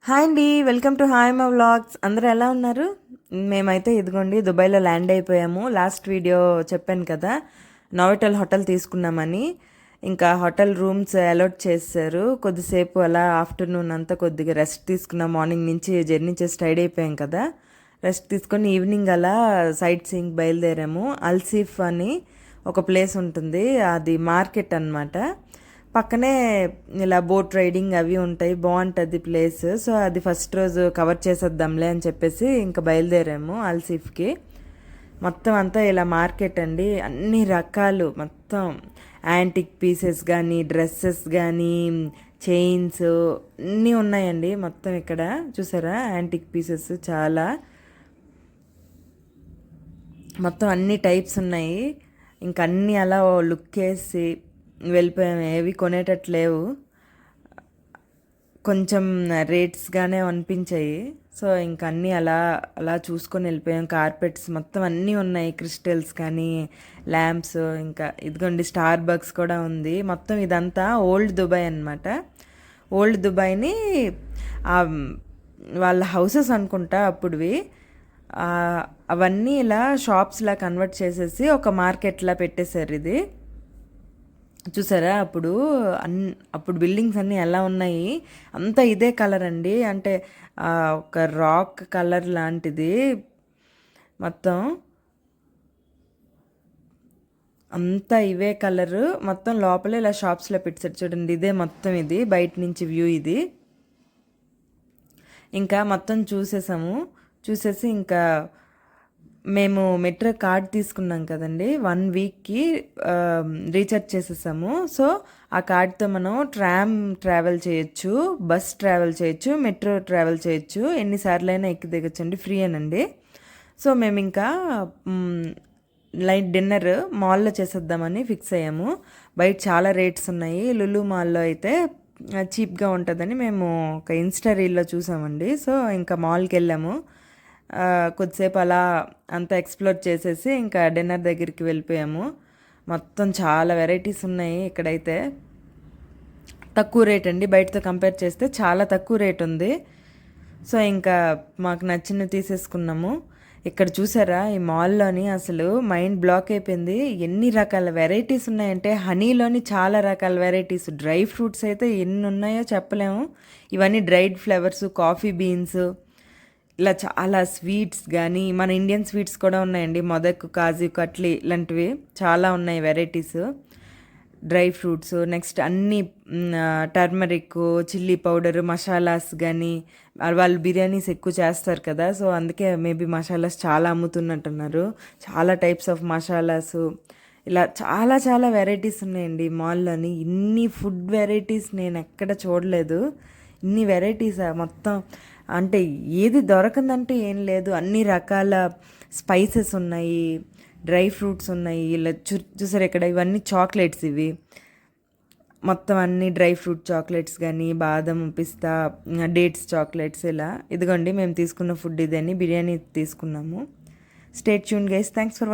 Hi అండి, welcome to hi మా vlogs. అందరూ ఎలా ఉన్నారు? మేమైతే ఇదిగోండి దుబాయ్లో ల్యాండ్ అయిపోయాము. లాస్ట్ వీడియో చెప్పాను కదా, నోవోటెల్ హోటల్ తీసుకున్నామని. ఇంకా హోటల్ రూమ్స్ అలాట్ చేశారు. కొద్దిసేపు అలా ఆఫ్టర్నూన్ అంతా కొద్దిగా రెస్ట్ తీసుకున్నాం. మార్నింగ్ నుంచి జర్నీ చేసి టైడ్ అయిపోయాం కదా, రెస్ట్ తీసుకొని ఈవినింగ్ అలా సైట్ సీయింగ్ బయలుదేరాము. అల్సీఫ్ అని ఒక ప్లేస్ ఉంటుంది, అది మార్కెట్ అన్నమాట. పక్కనే ఇలా బోట్ రైడింగ్ అవి ఉంటాయి, బాగుంటుంది ప్లేస్. సో అది ఫస్ట్ రోజు కవర్ చేసేద్దాంలే అని చెప్పేసి ఇంకా బయలుదేరాము అల్సీఫ్కి. మొత్తం అంతా ఇలా మార్కెట్ అండి, అన్ని రకాలు మొత్తం యాంటిక్ పీసెస్ కానీ డ్రెస్సెస్ కానీ చైన్స్ అన్నీ ఉన్నాయండి. మొత్తం ఇక్కడ చూసారా, యాంటిక్ పీసెస్ చాలా, మొత్తం అన్ని టైప్స్ ఉన్నాయి. ఇంక అన్నీ అలా లుక్ వేసి వెళ్ళిపోయాము. ఏవి కొనేటట్లేవు, కొంచెం రేట్స్గానే అనిపించాయి. సో ఇంక అన్నీ అలా అలా చూసుకొని వెళ్ళిపోయాం. కార్పెట్స్ మొత్తం అన్నీ ఉన్నాయి, క్రిస్టల్స్ కానీ ల్యాంప్స్, ఇంకా ఇదిగోండి స్టార్ బక్స్ కూడా ఉంది. మొత్తం ఇదంతా ఓల్డ్ దుబాయ్ అనమాట. ఓల్డ్ దుబాయ్ని వాళ్ళ హౌసెస్ అనుకుంటా అప్పుడువి. అవన్నీ ఇలా షాప్స్లా కన్వర్ట్ చేసేసి ఒక మార్కెట్లా పెట్టేశారు. ఇది చూసారా, అప్పుడు బిల్డింగ్స్ అన్నీ ఎలా ఉన్నాయి, అంతా ఇదే కలర్ అండి. అంటే ఒక రాక్ కలర్ లాంటిది మొత్తం, అంతా ఇవే కలరు. మొత్తం లోపల ఇలా షాప్స్లో పెట్టారు చూడండి. ఇదే మొత్తం, ఇది బయట నుంచి వ్యూ ఇది. ఇంకా మొత్తం చూసేసి ఇంకా మేము మెట్రో కార్డ్ తీసుకున్నాం కదండి, 1 వీక్కి రీఛార్జ్ చేసేసాము. సో ఆ కార్డ్తో మనం ట్రామ్ ట్రావెల్ చేయొచ్చు, బస్ ట్రావెల్ చేయొచ్చు, మెట్రో ట్రావెల్ చేయొచ్చు, ఎన్నిసార్లు అయినా ఎక్కి దిగొచ్చండి, ఫ్రీ అనండి. సో మేము ఇంకా లైట్ డిన్నర్ మాల్లో చేసేద్దామని ఫిక్స్ అయ్యాము. బయట చాలా రేట్స్ ఉన్నాయి. లులు మాల్లో అయితే చీప్గా ఉంటుందని మేము ఒక ఇన్స్టా రీల్లో చూసామండి. సో ఇంకా మాల్కి వెళ్ళాము. కొద్దిసేపు అలా అంతా ఎక్స్ప్లోర్ చేసేసి ఇంకా డిన్నర్ దగ్గరికి వెళ్ళిపోయాము. మొత్తం చాలా వెరైటీస్ ఉన్నాయి ఇక్కడైతే. తక్కువ రేట్ అండి, బయటతో కంపేర్ చేస్తే చాలా తక్కువ రేట్ ఉంది. సో ఇంకా మాకు నచ్చినవి తీసేసుకున్నాము. ఇక్కడ చూసారా, ఈ మాల్లోని అసలు మైండ్ బ్లాక్ అయిపోయింది. ఎన్ని రకాల వెరైటీస్ ఉన్నాయంటే, హనీలోని చాలా రకాల వెరైటీస్, డ్రై ఫ్రూట్స్ అయితే ఎన్ని ఉన్నాయో చెప్పలేము. ఇవన్నీ డ్రైడ్ ఫ్లవర్స్, కాఫీ బీన్స్, ఇలా చాలా స్వీట్స్ కానీ మన ఇండియన్ స్వీట్స్ కూడా ఉన్నాయండి. మొదక్, కాజు కట్లీ ఇలాంటివి చాలా ఉన్నాయి వెరైటీస్. డ్రై ఫ్రూట్స్, నెక్స్ట్ అన్ని టర్మరిక్, చిల్లీ పౌడర్, మసాలాస్ కానీ, వాళ్ళు బిర్యానీస్ ఎక్కువ చేస్తారు కదా, సో అందుకే మేబీ మసాలాస్ చాలా అమ్ముతున్నట్టున్నారు. చాలా టైప్స్ ఆఫ్ మసాలాస్, ఇలా చాలా చాలా వెరైటీస్ ఉన్నాయండి మాల్లోని. ఇన్ని ఫుడ్ వెరైటీస్ నేను ఎక్కడ చూడలేదు. ఇన్ని వెరైటీస్ మొత్తం, అంటే ఏది దొరకందంటే ఏం లేదు. అన్ని రకాల స్పైసెస్ ఉన్నాయి, డ్రై ఫ్రూట్స్ ఉన్నాయి. ఇలా చూసారు ఇక్కడ, ఇవన్నీ చాక్లెట్స్. ఇవి మొత్తం అన్ని డ్రై ఫ్రూట్ చాక్లెట్స్ కానీ, బాదం, పిస్తా, డేట్స్ చాక్లెట్స్. ఇలా ఇదిగోండి మేము తీసుకున్న ఫుడ్ ఇదని, బిర్యానీ తీసుకున్నాము. Stay tune guys, thanks for